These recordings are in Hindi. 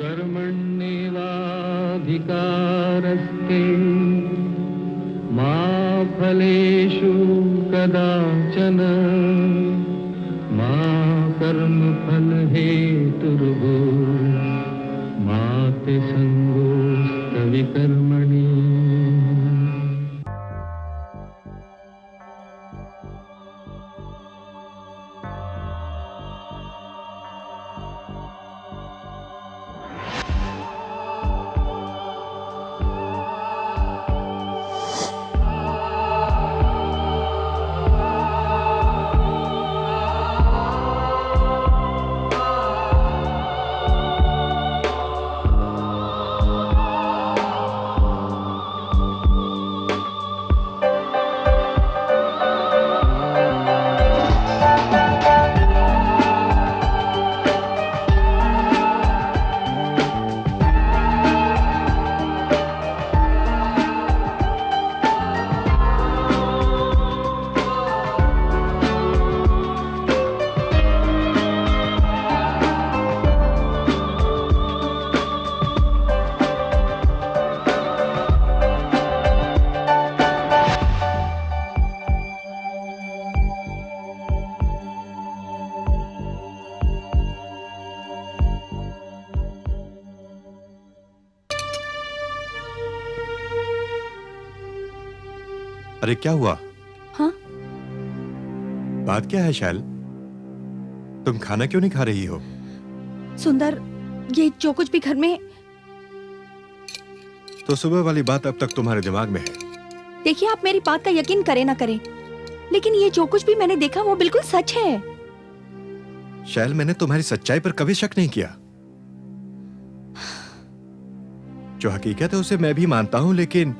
कर्मण्येवाधिकारस्ते मा फलेषु कदाचन मा कर्मफलहेतुर्भूः मा ते संगोऽस्तविकर्मणि। अरे क्या हुआ? हाँ? बात क्या है शैल? तुम खाना क्यों नहीं खा रही हो? सुंदर, ये जो कुछ भी घर में। तो सुबह वाली बात अब तक तुम्हारे दिमाग में है? देखिए, आप मेरी बात का यकीन करें ना करें, लेकिन ये जो कुछ भी मैंने देखा वो बिल्कुल सच है। शैल, मैंने तुम्हारी सच्चाई पर कभी शक नहीं किया। जो हकीकत है उसे मैं भी मानता हूं, लेकिन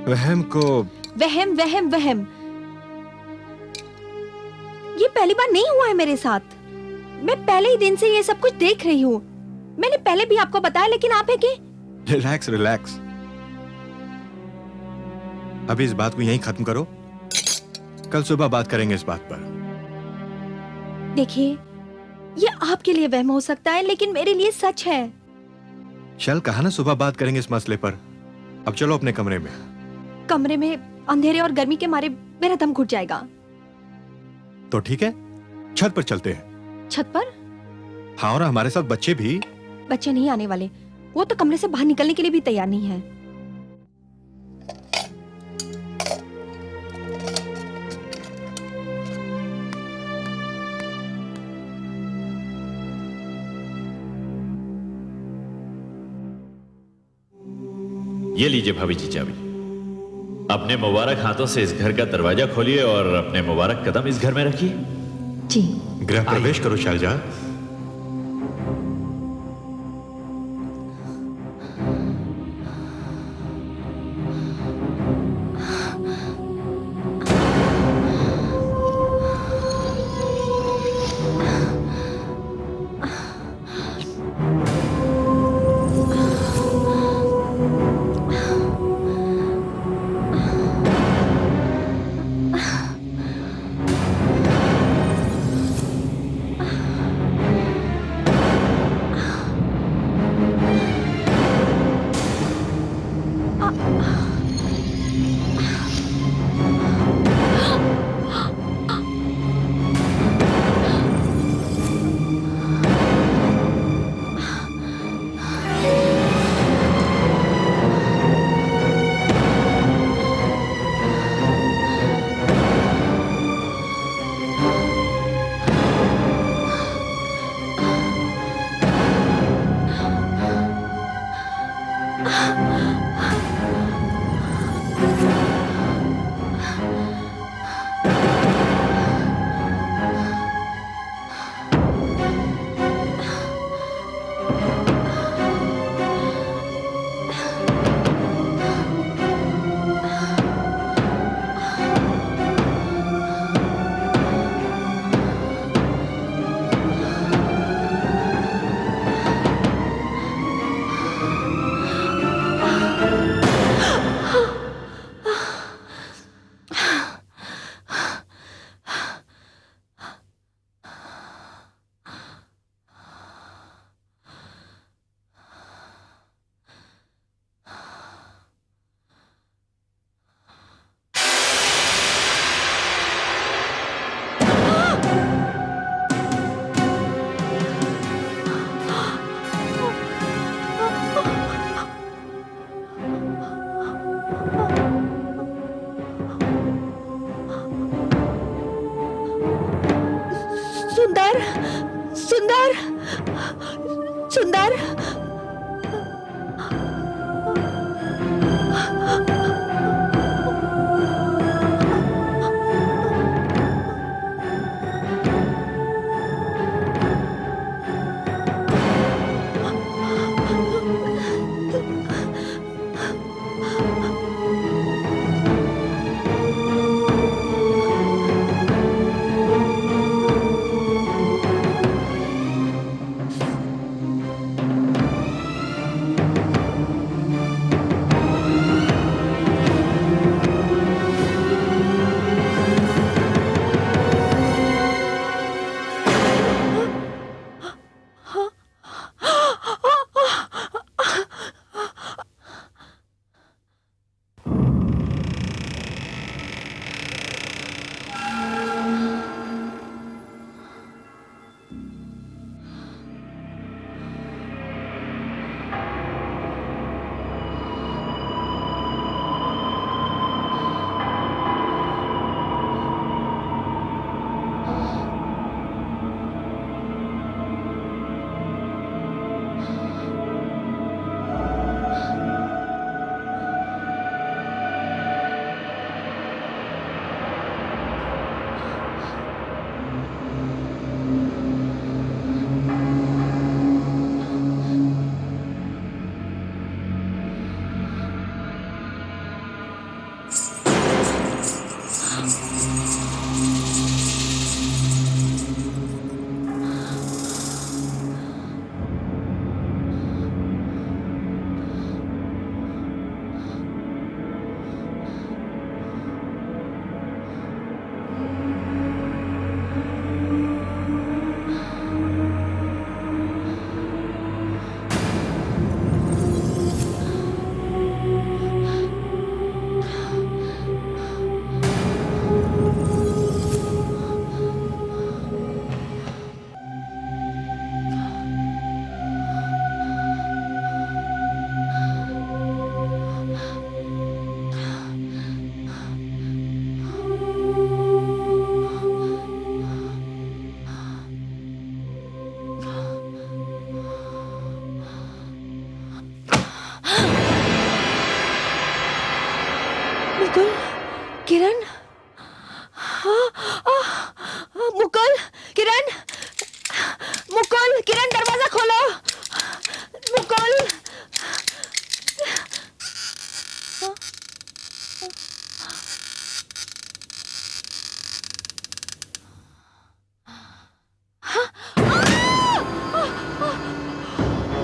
वहम को वहम वहम वहम ये पहली बार नहीं हुआ है मेरे साथ। मैं पहले ही दिन से ये सब कुछ देख रही हूँ। मैंने पहले भी आपको बताया, लेकिन आप है कि रिलैक्स रिलैक्स। अभी इस बात को यहीं खत्म करो, कल सुबह बात करेंगे इस बात पर। देखिए, ये आपके लिए वहम हो सकता है, लेकिन मेरे लिए सच है। शैल, कहा ना सुबह बात करेंगे इस मसले पर। अब चलो अपने कमरे में। कमरे में अंधेरे और गर्मी के मारे मेरा दम घुट जाएगा। तो ठीक है, छत पर चलते हैं। छत पर? हाँ, और हमारे साथ बच्चे भी। बच्चे नहीं आने वाले, वो तो कमरे से बाहर निकलने के लिए भी तैयार नहीं है। ये लीजिए भाभी जी चाबी। अपने मुबारक हाथों से इस घर का दरवाजा खोलिए और अपने मुबारक कदम इस घर में रखिए। जी। गृह प्रवेश करो शैलजा। सुंदर, मुकुल, किरण, मुकुल, किरण, मुकुल, किरण दरवाजा खोलो, मुकुल।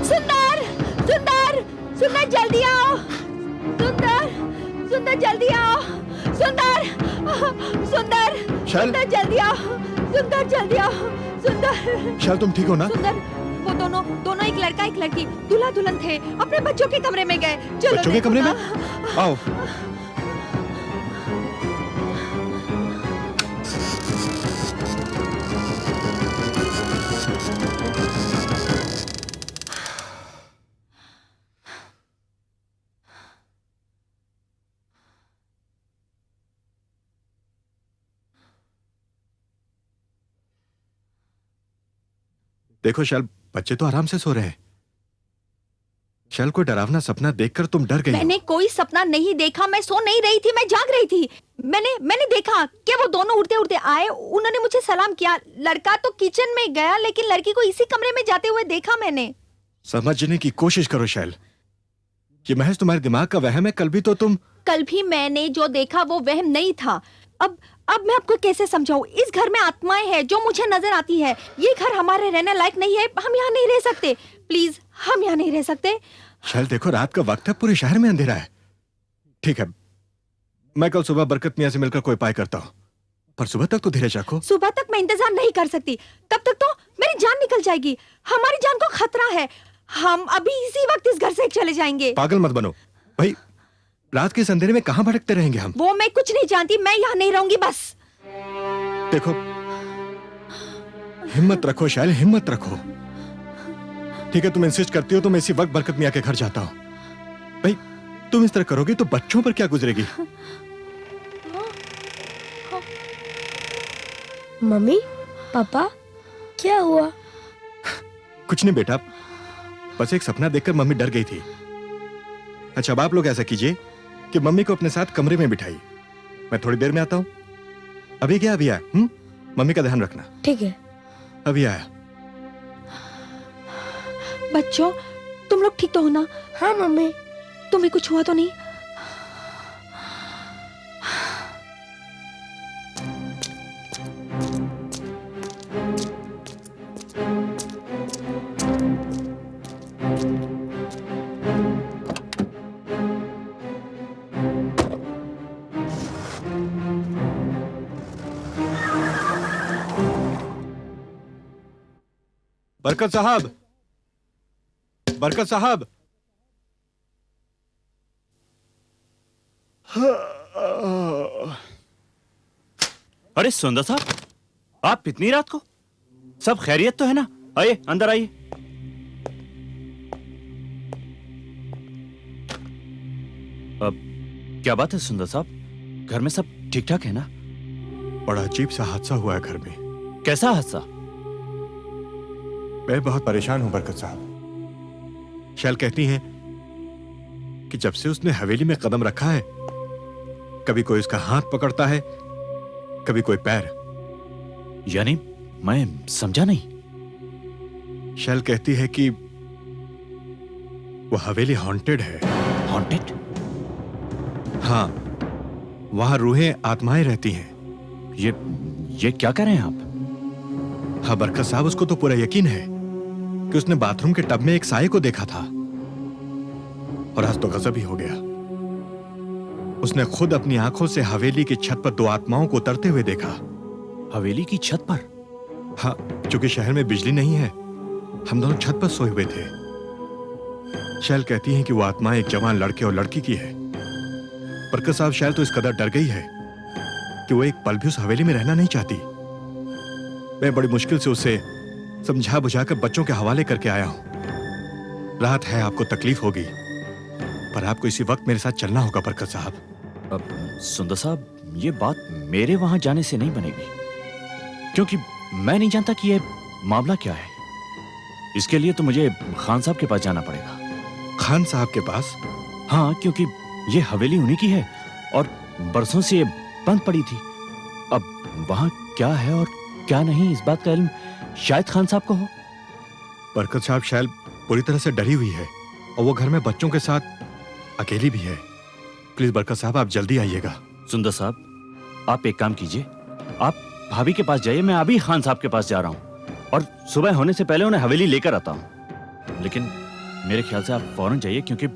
सुंदर, सुंदर, सुंदर जल्दी आओ, सुंदर, सुंदर जल्दी आओ, सुंदर, सुंदर, शैल। सुंदर जल्दी आओ, सुंदर जल्दी आओ, सुंदर। शैल तुम ठीक हो ना? सुंदर, वो दोनों दोनों एक लड़का एक लड़की दूल्हा दुल्हन थे, अपने बच्चों के कमरे में गए। चलो बच्चों के देखो कमरे ना। में? आओ। देखो शैल, बच्चे तो आराम से सो रहे हैं। शैल, कोई डरावना सपना देखकर तुम डर गई हो। मैंने कोई सपना नहीं देखा, मैं सो नहीं रही थी, मैं जाग रही थी। मैंने देखा कि वो दोनों उड़ते उड़ते आए, उन्होंने मुझे सलाम किया। लड़का तो किचन में गया, लेकिन लड़की को इसी कमरे में जाते हुए देखा मैंने। समझने की कोशिश करो शैल, ये महज तुम्हारे दिमाग का वहम है। कल भी मैंने जो देखा वो वहम नहीं था। अब मैं आपको कैसे समझाऊं? इस घर में आत्माएं हैं जो मुझे नजर आती है। ये घर हमारे रहने लायक नहीं है, हम यहाँ नहीं रह सकते। प्लीज, हम यहाँ नहीं रह सकते। शैल देखो, रात का वक्त है, पूरे शहर में अंधेरा है। ठीक है, मैं कल सुबह बरकत मियां से मिलकर कोई उपाय करता हूँ, पर सुबह तक तो धीरज रखो। सुबह तक मैं इंतजार नहीं कर सकती, तब तक तो मेरी जान निकल जाएगी। हमारी जान को खतरा है। हम अभी इसी वक्त इस घर से चले जाएंगे। पागल मत बनो भाई, रात के इस अंधेरे में कहाँ भटकते रहेंगे हम? वो मैं कुछ नहीं जानती, मैं यहाँ नहीं रहूंगी बस। देखो, हिम्मत रखो शैल, हिम्मत रखो। ठीक है, तुम इंसिस्ट करती हो तो मैं इसी वक्त बरकत मियां के घर जाता हूँ। भाई, तुम इस तरह करोगे तो बच्चों पर क्या गुजरेगी? मम्मी, पापा, क्या हुआ? कुछ नहीं बेटा, बस एक सपना देखकर मम्मी डर गई थी। अच्छा, अब आप लोग ऐसा कीजिए कि मम्मी को अपने साथ कमरे में बिठाइए, मैं थोड़ी देर में आता हूं। अभी क्या? अभी आया। मम्मी का ध्यान रखना। ठीक है। अभी आया। बच्चों, तुम लोग ठीक तो हो ना? हाँ मम्मी। तुम्हें कुछ हुआ तो नहीं? बरकत साहब, बरकत साहब। अरे सुंदर साहब, आप इतनी रात को? सब खैरियत तो है ना? आइए अंदर आइए। अब क्या बात है सुंदर साहब, घर में सब ठीक ठाक है ना? बड़ा अजीब सा हादसा हुआ है घर में। कैसा हादसा? मैं बहुत परेशान हूं बरकत साहब। शैल कहती हैं कि जब से उसने हवेली में कदम रखा है, कभी कोई उसका हाथ पकड़ता है, कभी कोई पैर। यानी मैं समझा नहीं। शैल कहती है कि वो हवेली हॉन्टेड है। हॉन्टेड? हाँ, वहां रूहें, आत्माएं रहती हैं। ये क्या कह रहे हैं आप? हाँ बरकत साहब, उसको तो पूरा यकीन है कि उसने बाथरूम के टब में एक साये को देखा था, और आज तो गजब ही हो गया। उसने खुद अपनी आंखों से हवेली की छत पर 2 आत्माओं को उतरते हुए देखा। हवेली की छत पर? हाँ, क्योंकि शहर में बिजली नहीं है, हम दोनों छत पर सोए हुए थे। शैल कहती हैं कि वो आत्मा एक जवान लड़के और लड़की की है। बरकत साहब, शैल तो इस कदर डर गई है कि वो एक पल भी उस हवेली में रहना नहीं चाहती। मैं बड़ी मुश्किल से उसे समझा बुझाकर बच्चों के हवाले करके आया हूं। रात है, आपको तकलीफ होगी, पर आपको इसी वक्त मेरे साथ चलना होगा बरकत साहब। अब सुंदर साहब, ये बात मेरे वहां जाने से नहीं बनेगी, क्योंकि मैं नहीं जानता कि ये मामला क्या है। इसके लिए तो मुझे खान साहब के पास जाना पड़ेगा। खान साहब के पास? हाँ, क्योंकि ये हवेली उन्हीं की है और बरसों से ये बंद पड़ी थी। अब वहां क्या है और क्या नहीं, इस बात का इल्म शायद खान साहब को हो। बरकत साहब, शैल पूरी तरह से डरी हुई है और वो घर में बच्चों के साथ अकेली भी है। प्लीज बरकत साहब, आप जल्दी आइएगा। सुंदर साहब, आप एक काम कीजिए, आप भाभी के पास जाइए, मैं अभी खान साहब के पास जा रहा हूँ और सुबह होने से पहले उन्हें हवेली लेकर आता हूँ। लेकिन मेरे ख्याल से आप फौरन जाइए, क्योंकि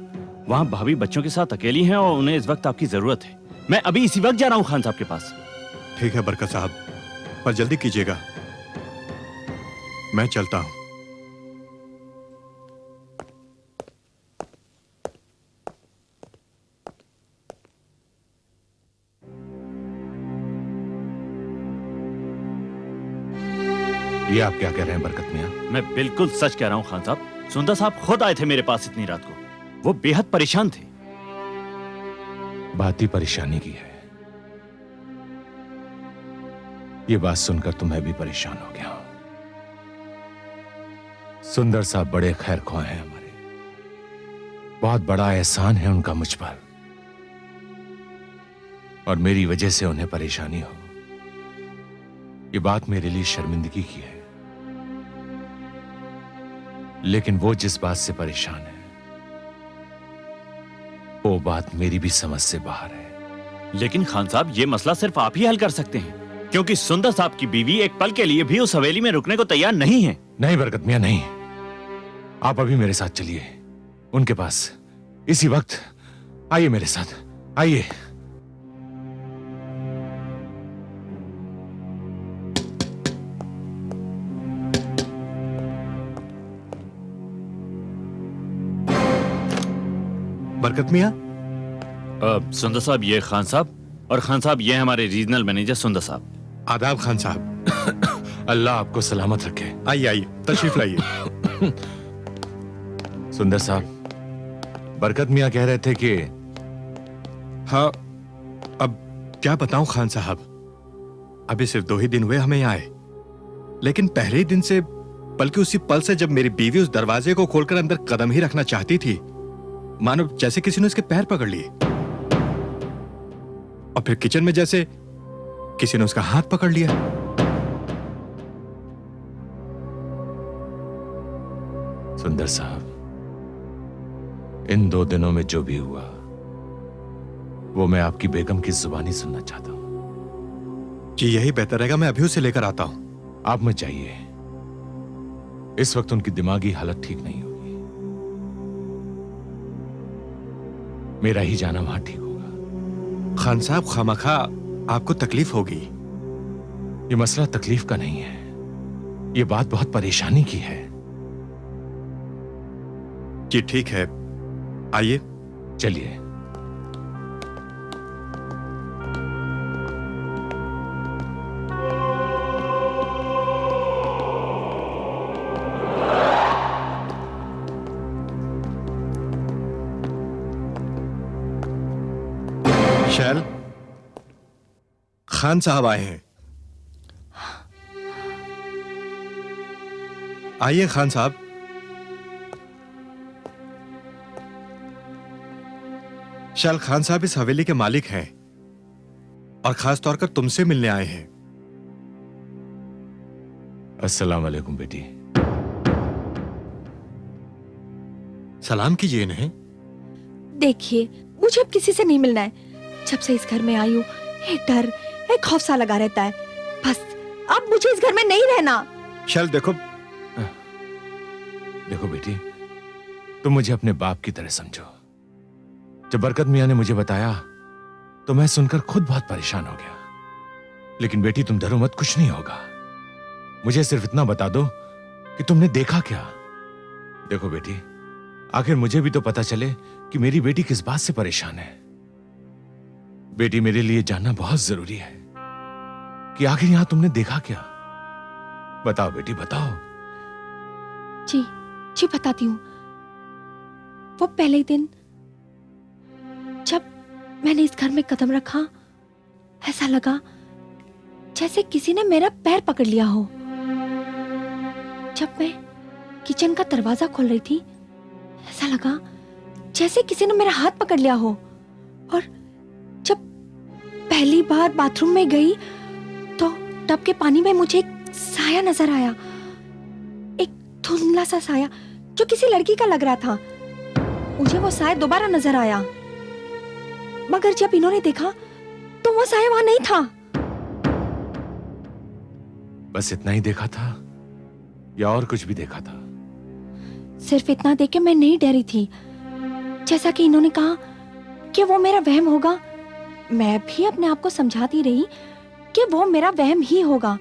वहां भाभी बच्चों के साथ अकेली हैं और उन्हें इस वक्त आपकी जरूरत है। मैं अभी इसी वक्त जा रहा हूँ खान साहब के पास। ठीक है बरकत साहब, पर जल्दी कीजिएगा। मैं चलता हूं। ये आप क्या कह रहे हैं बरकत मियां? मैं बिल्कुल सच कह रहा हूँ खान साहब। सुंदर साहब खुद आए थे मेरे पास इतनी रात को। वो बेहद परेशान थे। बात ही परेशानी की है। ये बात सुनकर तो मैं भी परेशान हो गया हूं। सुंदर साहब बड़े खैर ख्वाह हैं हमारे, बहुत बड़ा एहसान है उनका मुझ पर, और मेरी वजह से उन्हें परेशानी हो, ये बात मेरे लिए शर्मिंदगी की है। लेकिन वो जिस बात से परेशान है, वो बात मेरी भी समझ से बाहर है। लेकिन खान साहब, ये मसला सिर्फ आप ही हल कर सकते हैं, क्योंकि सुंदर साहब की बीवी एक पल के लिए भी उस हवेली में रुकने को तैयार नहीं है। नहीं बरकत मियां, नहीं। आप अभी मेरे साथ चलिए उनके पास, इसी वक्त। आइए मेरे साथ, आइए। बरकत मियां? सुंदर साहब, ये खान साहब, और खान साहब ये हमारे रीजनल मैनेजर सुंदर साहब। आदाब खान साहब। अल्लाह आपको सलामत रखे। आइए आइए, तशरीफ लाइए। सुंदर साहब, बरकत मियां कह रहे थे कि हाँ, अब क्या बताऊं खान साहब, अभी सिर्फ 2 ही दिन हुए हमें यहाँ आए, लेकिन पहले ही दिन से बल्कि उसी पल से जब मेरी बीवी उस दरवाजे को खोलकर अंदर कदम ही रखना चाहती थी, मानो जैसे किसी ने उसके पैर पकड़ लिए, और फिर किचन में जैसे किसी ने उसका हाथ पकड़ लिया। सुंदर साहब, इन 2 दिनों में जो भी हुआ वो मैं आपकी बेगम की जुबानी सुनना चाहता हूं। जी यही बेहतर रहेगा, मैं अभी उसे लेकर आता हूं। आप मत जाइए, इस वक्त उनकी दिमागी हालत ठीक नहीं होगी। मेरा ही जाना वहां ठीक होगा। खान साहब, खामखा आपको तकलीफ होगी। ये मसला तकलीफ का नहीं है, ये बात बहुत परेशानी की है। जी ठीक है, आइए। चलिए। शैल, खान साहब आए हैं। आइए खान साहब। शैल, खान साहब इस हवेली के मालिक हैं और खास तौर पर तुमसे मिलने आए हैं। अस्सलाम वालेकुम बेटी। सलाम कीजिए इन्हें। देखिए, मुझे अब किसी से नहीं मिलना है। जब से इस घर में आई हूँ, एक डर, एक खौफ सा लगा रहता है। बस अब मुझे इस घर में नहीं रहना। शैल देखो बेटी, तुम मुझे अपने बाप की तरह समझो। जब बरकत मियां ने मुझे बताया तो मैं सुनकर खुद बहुत परेशान हो गया। लेकिन बेटी तुम डरो मत, कुछ नहीं होगा। मुझे सिर्फ इतना बता दो कि तुमने देखा क्या। देखो बेटी, आखिर मुझे भी तो पता चले कि मेरी बेटी किस बात से परेशान है। बेटी, मेरे लिए जानना बहुत जरूरी है कि आखिर यहां तुमने देखा क्या। बताओ बेटी, बताओ। जी जी बताती हूँ। वो पहले दिन जब मैंने इस घर में कदम रखा, ऐसा लगा जैसे किसी ने मेरा पैर पकड़ लिया हो। जब मैं किचन का दरवाजा खोल रही थी, ऐसा लगा जैसे किसी ने मेरा हाथ पकड़ लिया हो। और जब पहली बार बाथरूम में गई तो टब के पानी में मुझे एक साया नजर आया, एक धुंधला सा साया जो किसी लड़की का लग रहा था। मुझे वो साया दोबारा नजर आया, मगर जब इन्होंने देखा तो वो साया वहां नहीं था। बस इतना ही देखा था या और कुछ भी देखा था? सिर्फ इतना देख के मैं नहीं डरी थी। जैसा कि इन्होंने कहा कि वो मेरा वहम होगा, मैं भी अपने आप को समझाती रही कि वो मेरा वहम ही होगा।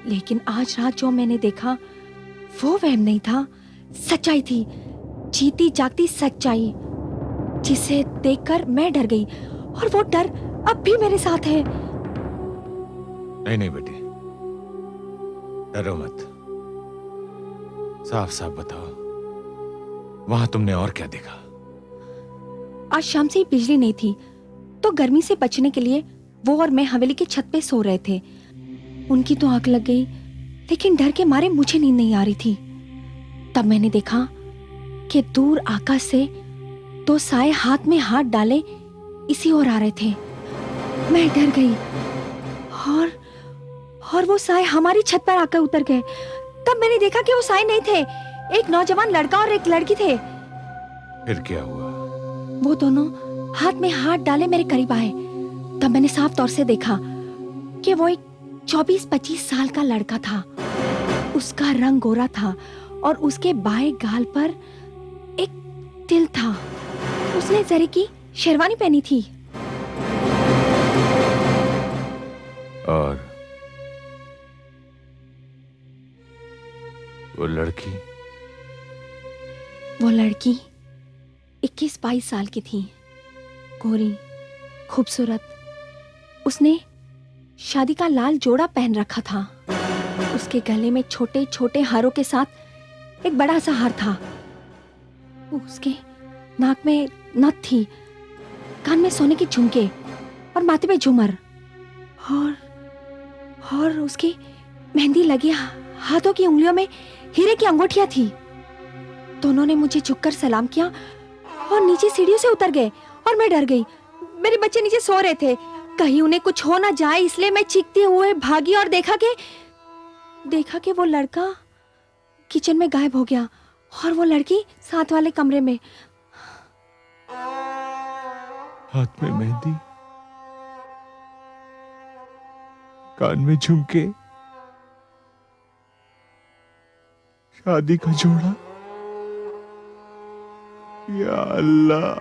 लेकिन आज रात जो मैंने देखा वो वहम नहीं था, सच्चाई थी, जीती जागती सच्चाई, जिसे देखकर मैं डर गई। और वो डर अब भी मेरे साथ है। नहीं नहीं बेटी, डरो मत। साफ साफ बताओ, वहां तुमने और क्या देखा? आज शाम से ही बिजली नहीं थी, तो गर्मी से बचने के लिए वो और मैं हवेली की छत पे सो रहे थे। उनकी तो आंख लग गई, लेकिन डर के मारे मुझे नींद नहीं आ रही थी। तब मैंने देखा कि दूर आकाश से 2 साए हाथ में हाथ डाले इसी ओर आ रहे थे। मैं डर गई और वो साए हमारी छत पर आकर उतर गए। तब मैंने देखा कि वो साए नहीं थे, एक नौजवान लड़का और एक लड़की थे। फिर क्या हुआ? वो दोनों हाथ में हाथ डाले मेरे करीब आए। तब मैंने साफ तौर से देखा कि वो एक 24-25 साल का लड़का था। उसका रंग गोरा था और उसके बाएं गाल पर एक तिल था। उसने जरी की शेरवानी पहनी थी। और वो लड़की 21-22 साल की थी, गोरी, खूबसूरत। उसने शादी का लाल जोड़ा पहन रखा था। उसके गले में छोटे छोटे हारों के साथ एक बड़ा सा हार था। उसके नाक में नथ थी, कान में सोने के झुमके और माथे पे झूमर, और उसकी मेहंदी लगी हाथों की उंगलियों में हीरे की अंगूठियां थी। दोनों ने मुझे झुककर सलाम किया और नीचे सीढ़ियों से उतर गए और मैं डर गई। मेरे बच्चे नीचे सो रहे थे, कहीं उन्हें कुछ हो ना जाए इसलिए मैं चीखते हुए भागी और देखा कि वो लड़का किचन में गायब हो गया और वो लड़की साथ वाले कमरे में। हाथ में मेहंदी, कान में झुमके, शादी का जोड़ा। या अल्लाह।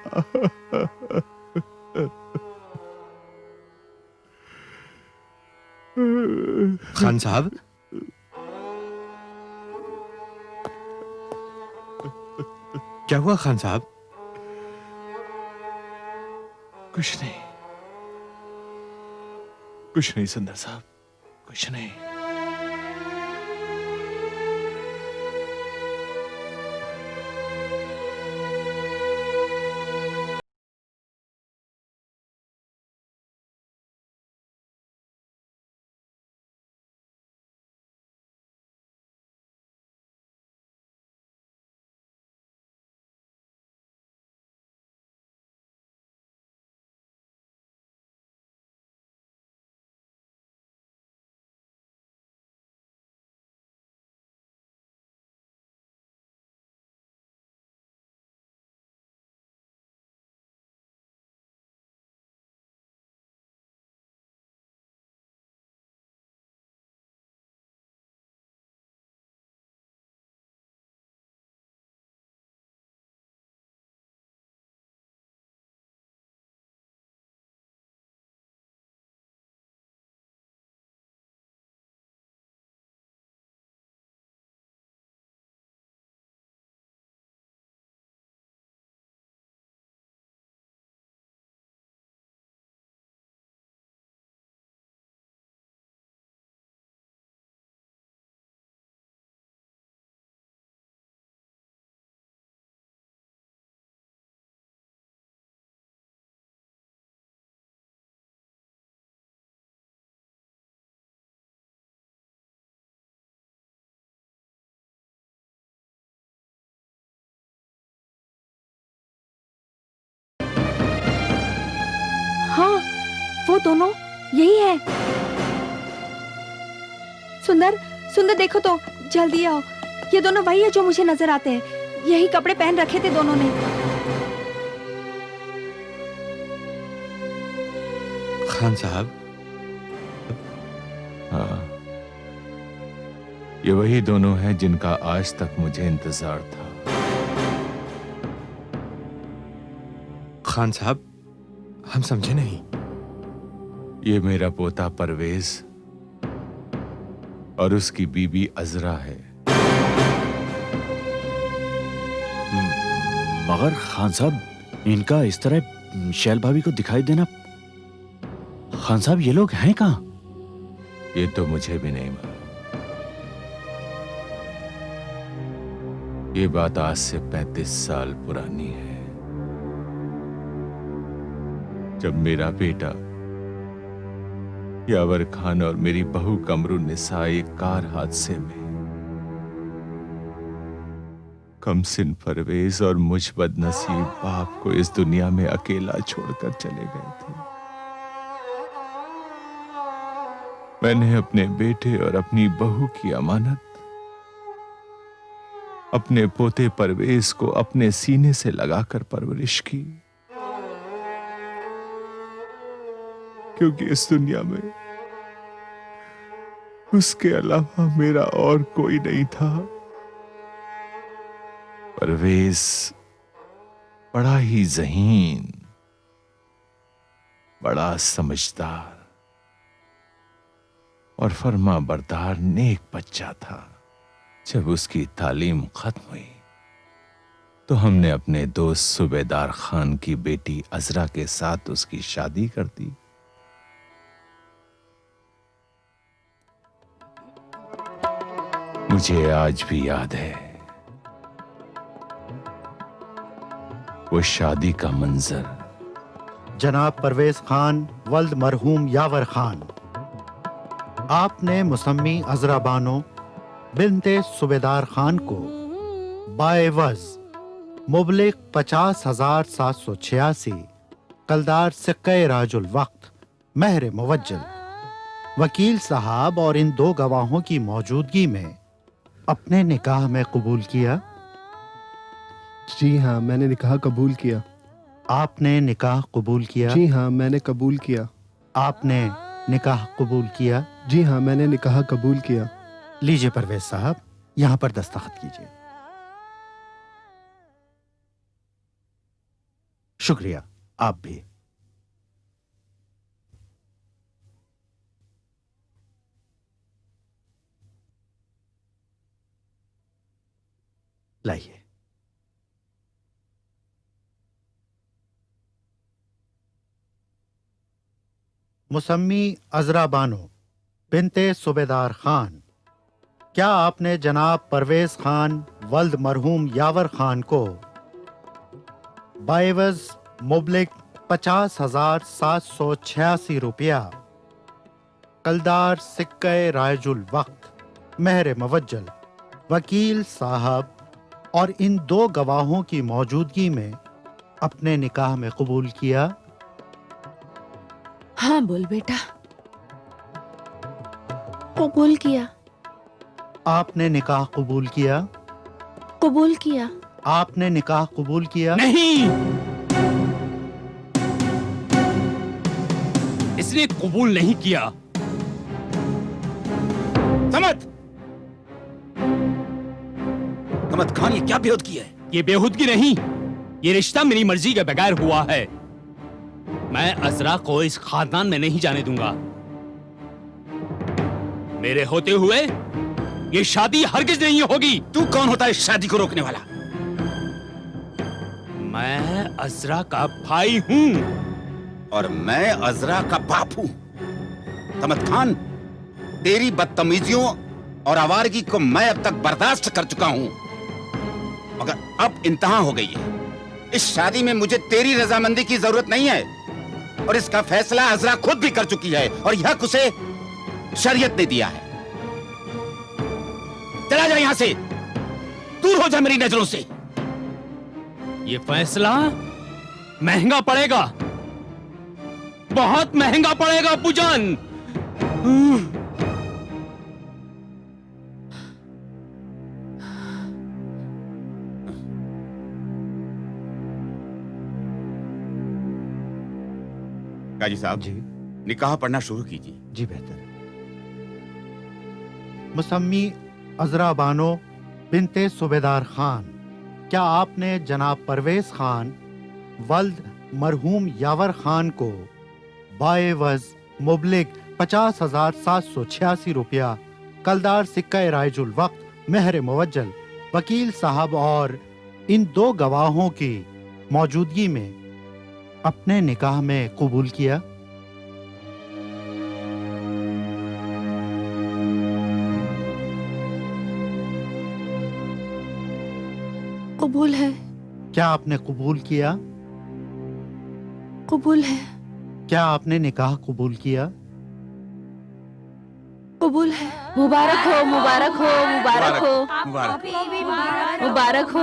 खान साहब, क्या हुआ खान साहब? कुछ नहीं, कुछ नहीं सुंदर साहब, कुछ नहीं। हाँ, वो दोनों यही है। सुंदर, सुंदर देखो तो, जल्दी आओ। ये दोनों वही है जो मुझे नजर आते हैं। यही कपड़े पहन रखे थे दोनों ने। खान साहब, हाँ, ये वही दोनों हैं जिनका आज तक मुझे इंतजार था। खान साहब, हम समझे नहीं। ये मेरा पोता परवेज और उसकी बीबी अजरा है। मगर खान साहब, इनका इस तरह शैल भाभी को दिखाई देना, खान साहब ये लोग हैं कहाँ? ये तो मुझे भी नहीं मालूम। ये बात आज से 35 साल पुरानी है, जब मेरा बेटा यावर खान और मेरी बहू कमरुन्निसा एक कार हादसे में कमसिन परवेज और मुझ बदनसीब बाप को इस दुनिया में अकेला छोड़कर चले गए थे। मैंने अपने बेटे और अपनी बहू की अमानत अपने पोते परवेज को अपने सीने से लगाकर परवरिश की, क्योंकि इस दुनिया में उसके अलावा मेरा और कोई नहीं था। परवेज बड़ा ही ज़हीन, बड़ा समझदार और फर्मा बरदार नेक बच्चा था। जब उसकी तालीम खत्म हुई तो हमने अपने दोस्त सूबेदार खान की बेटी अजरा के साथ उसकी शादी कर दी। मुझे आज भी याद है वो शादी का मंजर। जनाब परवेज खान वल्द मरहूम यावर खान, आपने मुसम्मी अजरा बानो बिनते सूबेदार खान को बाएवज मुबलिक 50,786 कलदार सिक्के राजुल वक्त महर मुवज्जल वकील साहब और इन दो गवाहों की मौजूदगी में अपने निकाह में कबूल किया? जी हाँ, मैंने निकाह कबूल किया। आपने निकाह कबूल किया? जी हाँ, मैंने कबूल किया। आपने निकाह कबूल किया? जी हाँ, मैंने निकाह कबूल किया। लीजिए परवेज साहब, यहां पर दस्तखत कीजिए। शुक्रिया। आप भी। लाइए। मुसम्मी अजरा बानो बिनते सूबेदार खान, क्या आपने जनाब परवेज खान वल्द मरहूम यावर खान को बाएवज मुबलिक 50,786 रुपया कलदार सिक्के राजुल वक्त महर मुवज्जल वकील साहब और इन दो गवाहों की मौजूदगी में अपने निकाह में कबूल किया? हाँ बोल बेटा। कबूल किया। आपने निकाह कबूल किया? कबूल किया। आपने निकाह कबूल किया? नहीं, इसने कबूल नहीं किया। समद खान, ये क्या बेहूदगी है? ये बेहूदगी नहीं, ये रिश्ता मेरी मर्जी के बगैर हुआ है। मैं अजरा को इस खानदान में नहीं जाने दूंगा। मेरे होते हुए ये शादी हरगिज नहीं होगी। तू कौन होता है इस शादी को रोकने वाला? मैं अजरा का भाई हूं। और मैं अजरा का बाप हूं। समद खान, तेरी बदतमीजियों और आवारगी को मैं अब तक बर्दाश्त कर चुका हूं, मगर अब इंतहा हो गई है। इस शादी में मुझे तेरी रजामंदी की जरूरत नहीं है, और इसका फैसला अजरा खुद भी कर चुकी है, और यह उसे शरीयत ने दिया है। चला जा यहां से, दूर हो जा मेरी नजरों से। ये फैसला महंगा पड़ेगा, बहुत महंगा पड़ेगा अब्बूजान। काजी साहब जी। निकाह पढ़ना शुरू कीजिए। जी बेहतर। मुसम्मी अजरा बानो बिनते सूबेदार खान, क्या आपने जनाब परवेज खान वल्द मरहूम यावर खान को बाएवज मुबलिक 50,786 रुपया कलदार सिक्का राजुल वक्त महर मुवज्जल वकील साहब और इन दो गवाहों की मौजूदगी में अपने निकाह में कबूल किया? कबूल है। क्या आपने कबूल किया? कबूल है। क्या आपने निकाह कबूल किया? कबूल है। मुबारक हो, मुबारक हो, मुबारक हो, मुबारक। मुबारक हो,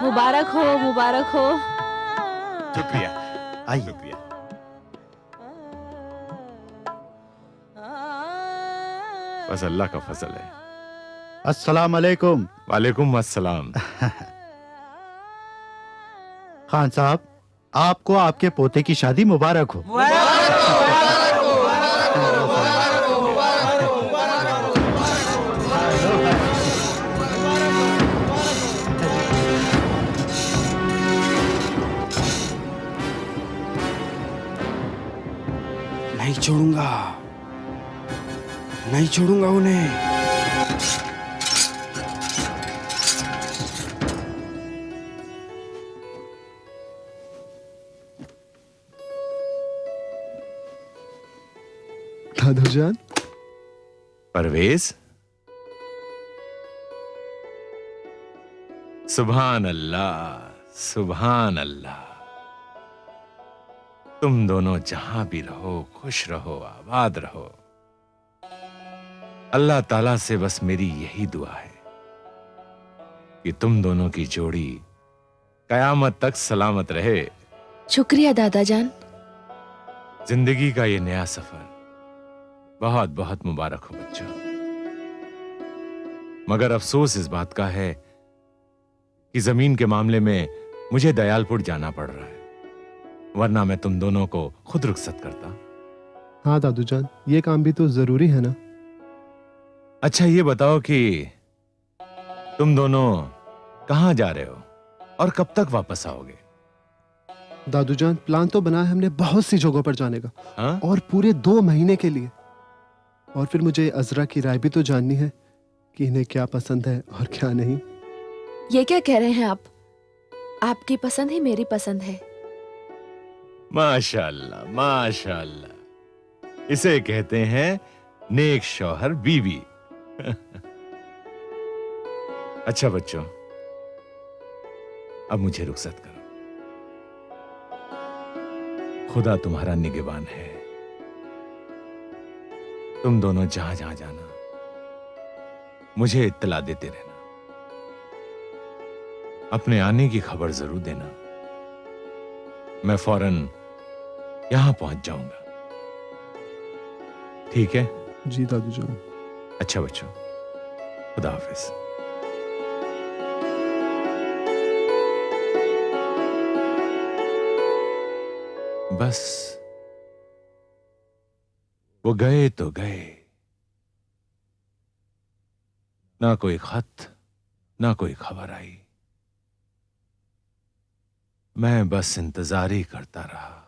मुबारक हो, मुबारक हो। शुक्रिया। आइए। शुक्रिया। बस अल्लाह का फजल है। अस्सलाम अलैकुम। वालेकुम अस्सलाम। खान साहब, आपको आपके पोते की शादी मुबारक हो। नहीं छोड़ूंगा, नहीं छोड़ूंगा उन्हें। दादूजान, परवेज, सुभान अल्लाह, सुभान अल्लाह। तुम दोनों जहां भी रहो खुश रहो, आबाद रहो। अल्लाह ताला से बस मेरी यही दुआ है कि तुम दोनों की जोड़ी कयामत तक सलामत रहे। शुक्रिया दादाजान। जिंदगी का ये नया सफर बहुत बहुत मुबारक हो बच्चों। मगर अफसोस इस बात का है कि जमीन के मामले में मुझे दयालपुर जाना पड़ रहा है, वरना मैं तुम दोनों को खुद रुखसत करता। हाँ दादूजान, ये काम भी तो जरूरी है ना। अच्छा ये बताओ कि तुम दोनों कहां जा रहे हो और कब तक वापस आओगे? दादूजान, प्लान तो बना है हमने बहुत सी जगहों पर जाने का। हाँ? और पूरे 2 महीने के लिए। और फिर मुझे अजरा की राय भी तो जाननी है कि इन्हें क्या पसंद है और क्या नहीं। ये क्या कह रहे हैं आप? आपकी पसंद ही मेरी पसंद है। माशाअल्लाह माशाअल्लाह, इसे कहते हैं नेक शौहर बीवी। अच्छा बच्चों, अब मुझे रुखसत करो। खुदा तुम्हारा निगहबान है। तुम दोनों जहां जहां जाना मुझे इत्तला देते रहना। अपने आने की खबर जरूर देना। मैं फौरन यहां पहुंच जाऊंगा। ठीक है? जी दादूजान। अच्छा बच्चों, खुदा हाफिज। बस वो गए तो गए, ना कोई खत ना कोई खबर आई। मैं बस इंतजार ही करता रहा।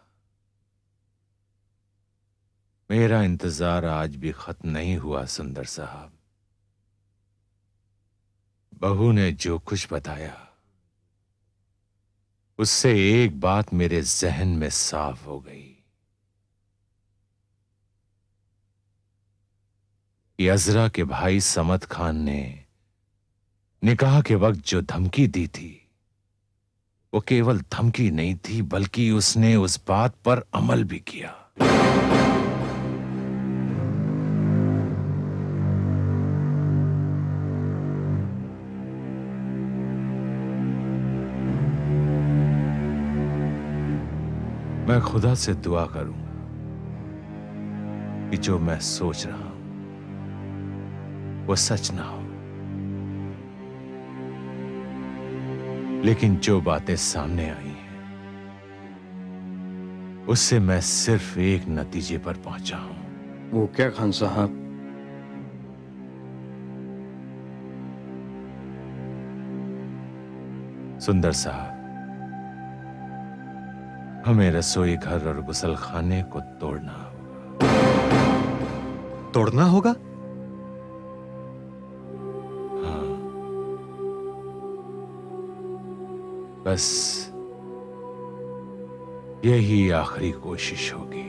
मेरा इंतजार आज भी खत्म नहीं हुआ सुंदर साहब। बहू ने जो कुछ बताया उससे एक बात मेरे जहन में साफ हो गई कि अजरा के भाई समद खान ने निकाह के वक्त जो धमकी दी थी वो केवल धमकी नहीं थी, बल्कि उसने उस बात पर अमल भी किया। मैं खुदा से दुआ करूंगा कि जो मैं सोच रहा हूं वो सच ना हो, लेकिन जो बातें सामने आई हैं उससे मैं सिर्फ एक नतीजे पर पहुंचा हूं। वो क्या खान साहब? सुंदर साहब, हमें रसोई घर और गुसलखाने को तोड़ना होगा। तोड़ना होगा? हाँ, बस यही आखिरी कोशिश होगी।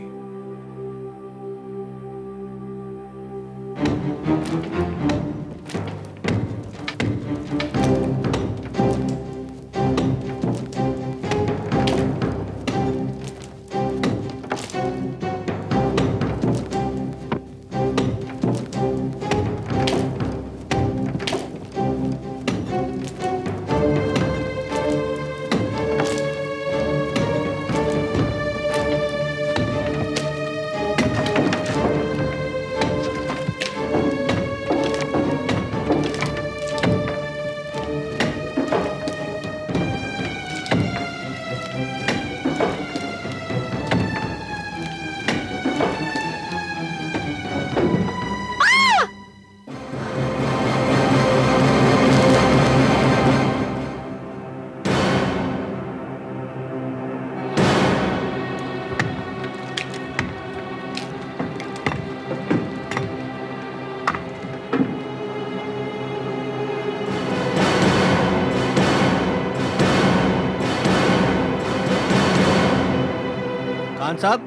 खान साहब,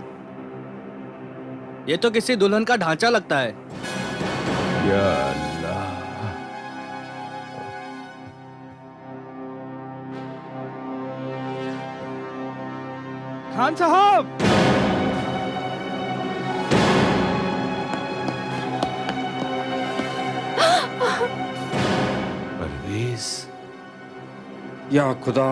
ये तो किसी दुल्हन का ढांचा लगता है। या अल्लाह, खान साहब, परवेज। या खुदा,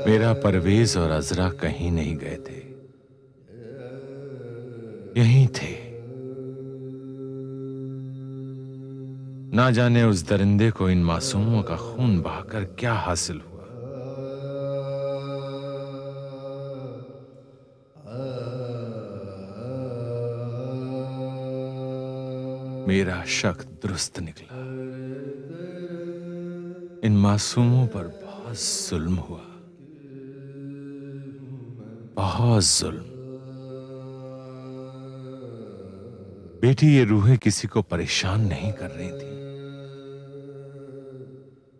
मेरा परवेज और अजरा कहीं नहीं गए थे, यहीं थे। ना जाने उस दरिंदे को इन मासूमों का खून बहाकर क्या हासिल हुआ। मेरा शक दुरुस्त निकला। इन मासूमों पर बहुत जुल्म हुआ, बहुत जुल्म। बेटी, ये रूहें किसी को परेशान नहीं कर रही थी,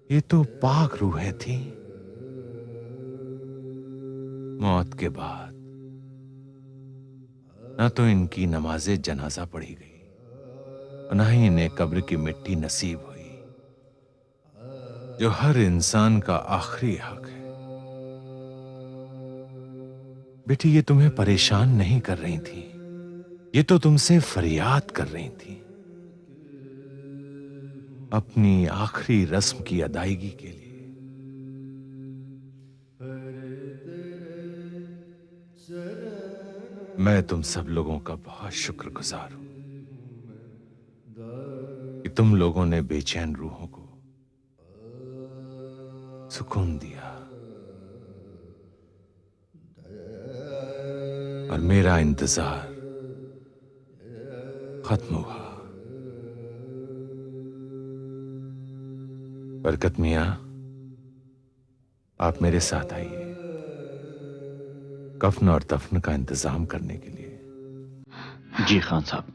ये तो पाक रूहें थी। मौत के बाद ना तो इनकी नमाज़े जनाजा पढ़ी गई, ना ही इन्हें कब्र की मिट्टी नसीब हुई, जो हर इंसान का आखिरी हक है। बेटी, ये तुम्हें परेशान नहीं कर रही थी, ये तो तुमसे फरियाद कर रही थी, अपनी आखिरी रस्म की अदायगी के लिए। मैं तुम सब लोगों का बहुत शुक्रगुजार हूं कि तुम लोगों ने बेचैन रूहों को सुकून दिया और मेरा इंतजार खत्म हुआ। बरकत मियां, आप मेरे साथ आइए कफन और दफन का इंतजाम करने के लिए। जी खान साहब।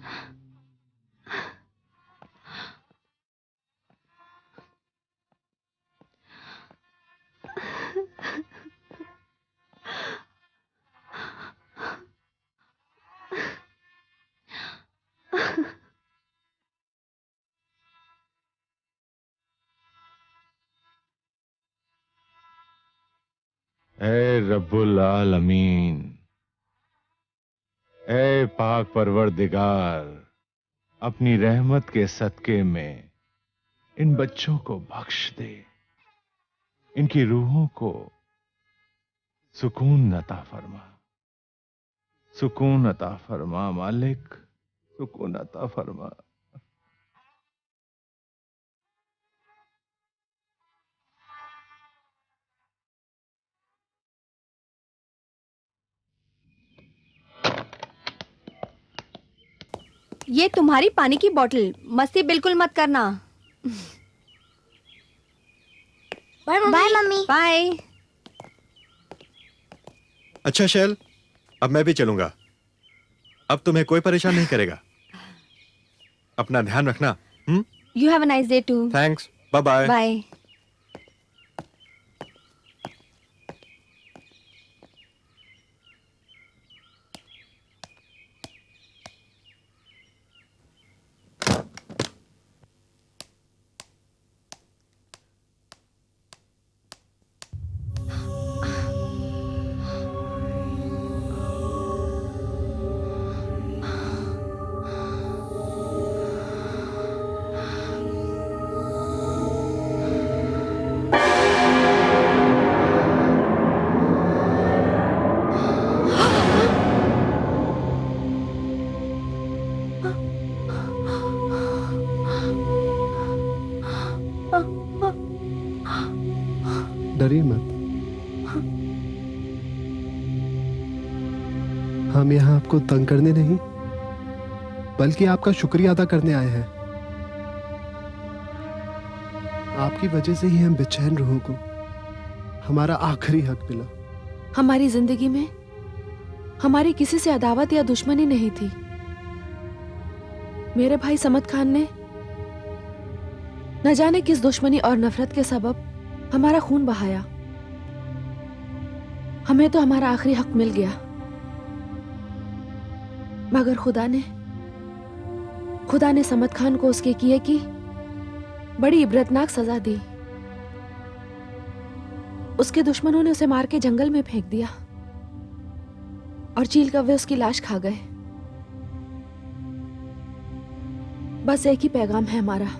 ऐ रब्बुल आलमीन, ऐ पाक परवरदिगार, अपनी रहमत के सदके में इन बच्चों को बख्श दे, इनकी रूहों को सुकून अता फरमा, सुकून अता फरमा मालिक, सुकून अता फरमा। ये तुम्हारी पानी की बोतल, मस्ती बिल्कुल मत करना। Bye mummy. बाय। अच्छा शैल, अब मैं भी चलूंगा। अब तुम्हें कोई परेशान नहीं करेगा। अपना ध्यान रखना। You have a nice day too. Thanks, bye bye. Bye. डरिए मत, हम यहाँ आपको तंग करने नहीं बल्कि आपका शुक्रिया अदा करने आए हैं। आपकी वजह से ही हम बेचैन रूहों को हमारा आखिरी हक मिला। हमारी जिंदगी में हमारी किसी से अदावत या दुश्मनी नहीं थी। मेरे भाई समद खान ने न जाने किस दुश्मनी और नफरत के सबब हमारा खून बहाया। हमें तो हमारा आखिरी हक मिल गया, मगर खुदा ने समद खान को उसके किए की बड़ी इबरतनाक सजा दी। उसके दुश्मनों ने उसे मार के जंगल में फेंक दिया। और चील कौवे उसकी लाश खा गए। बस एक ही पैगाम है हमारा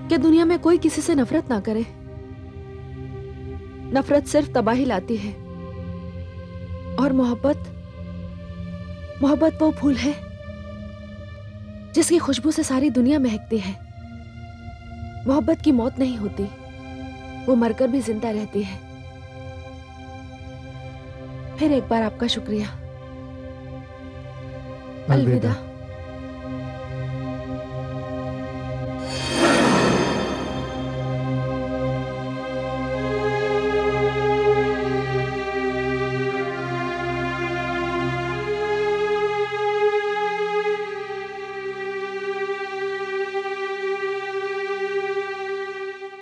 कि दुनिया में कोई किसी से नफरत ना करे। नफरत सिर्फ तबाही लाती है और मोहब्बत वो फूल है जिसकी खुशबू से सारी दुनिया महकती है। मोहब्बत की मौत नहीं होती, वो मरकर भी जिंदा रहती है। फिर एक बार आपका शुक्रिया। अलविदा।